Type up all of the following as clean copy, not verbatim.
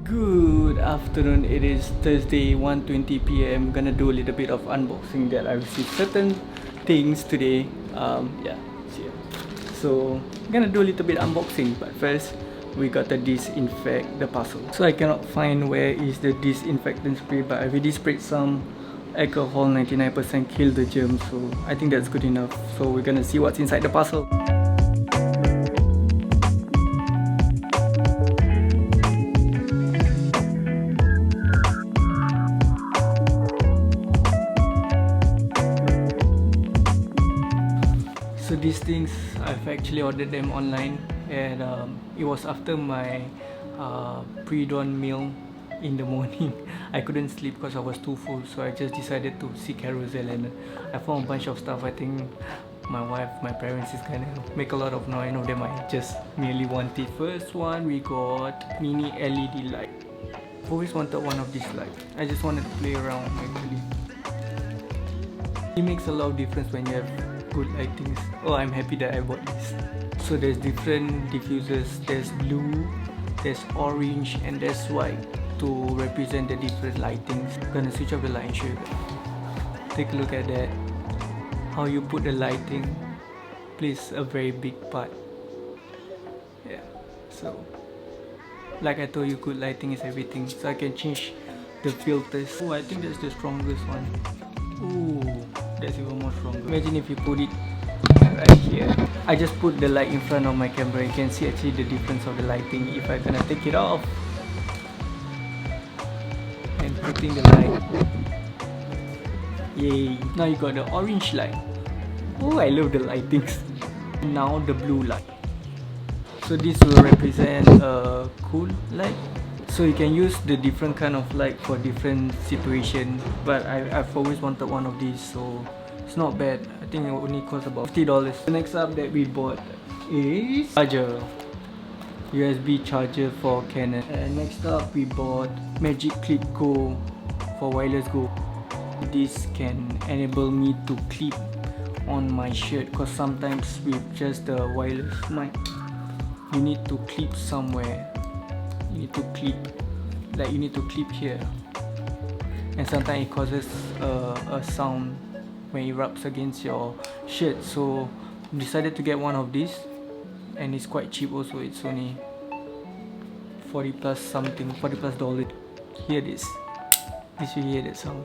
Good afternoon, it is Thursday 1:20 p.m. Gonna do a little bit of unboxing that I received certain things today. Yeah, see ya. So gonna do a little bit unboxing, but first we got to disinfect the parcel. So I cannot find where is the disinfectant spray, but I already sprayed some alcohol. 99% kill the germs, so I think that's good enough. So we're gonna see what's inside the parcel. So these things, I've actually ordered them online, and it was after my pre-dawn meal in the morning. I couldn't sleep because I was too full, so I just decided to see Carousel, and I found a bunch of stuff. I think my wife, my parents is gonna make a lot of noise. Of them I just merely wanted. First one, we got mini LED light. I've always wanted one of these lights. I just wanted to play around actually. It makes a lot of difference when you have good lightings. Oh, I'm happy that I bought this. So there's different diffusers. There's blue, there's orange, and there's white to represent the different lightings. I'm gonna switch off the light and show you guys. Take a look at that. How you put the lighting plays a very big part. Yeah. So like I told you, good lighting is everything. So I can change the filters. Oh, I think that's the strongest one. Ooh, that's even more stronger. Imagine if you put it right here. I just put the light in front of my camera. You can see actually the difference of the lighting. If I'm gonna take it off and putting the light, yay! Now you got the orange light. Oh, I love the lightings. Now the blue light. So this will represent a cool light. So you can use the different kind of light for different situation, but I've always wanted one of these, so it's not bad. I think it only costs about $50. The next up that we bought is charger, USB charger for Canon. And next up we bought Magic Clip Go for wireless Go. This can enable me to clip on my shirt, because sometimes with just the wireless mic you need to clip somewhere. You need to clip, like you need to clip here, and sometimes it causes a sound when it rubs against your shirt. So I decided to get one of these, and it's quite cheap also. It's only 40 plus something, $40 plus. Hear this, you hear that sound.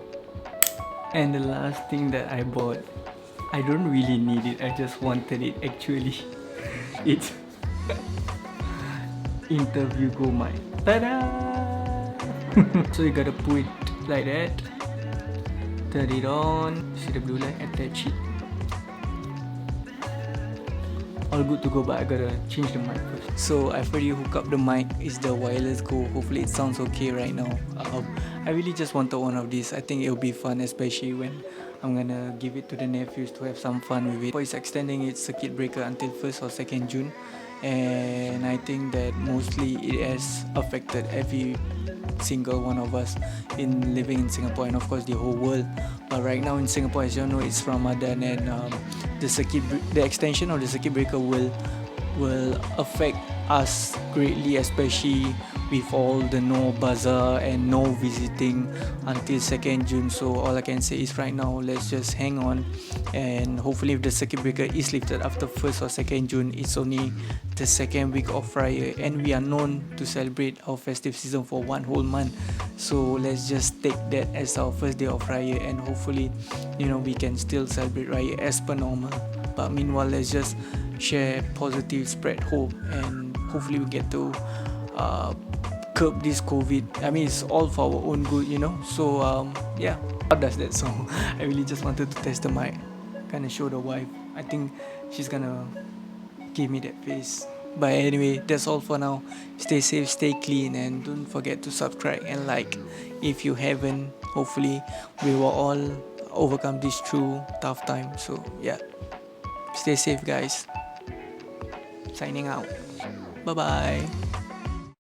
And the last thing that I bought, I don't really need it, I just wanted it actually. It's interview go mic. Ta-da! So you gotta put it like that, turn it on, see the blue light, attach it. All good to go, but I gotta change the mic first. So I've already hooked up the mic. It's the wireless Go. Hopefully it sounds okay right now. I really just wanted one of these. I think it'll be fun, especially when I'm gonna give it to the nephews to have some fun with it. It's extending its circuit breaker until 1st or 2nd June, and I think that mostly it has affected every single one of us in living in Singapore, and of course the whole world. But right now in Singapore, as you know, it's Ramadan, and the extension of the circuit breaker will affect us greatly, especially with all the no bazaar and no visiting until 2nd June. So all I can say is right now, let's just hang on, and hopefully if the circuit breaker is lifted after 1st or 2nd June, it's only the 2nd week of Raya, and we are known to celebrate our festive season for one whole month. So let's just take that as our first day of Raya, and hopefully, you know, we can still celebrate Raya as per normal. But meanwhile, let's just share positive, spread hope, and hopefully we get to curb this COVID. I mean, it's all for our own good, you know. So yeah, how does that song? I really just wanted to test the mic, kind of show the wife. I think she's gonna give me that face. But anyway, that's all for now. Stay safe, stay clean, and don't forget to subscribe and like if you haven't. Hopefully we will all overcome this through tough time. So yeah, stay safe guys. Signing out. Bye bye.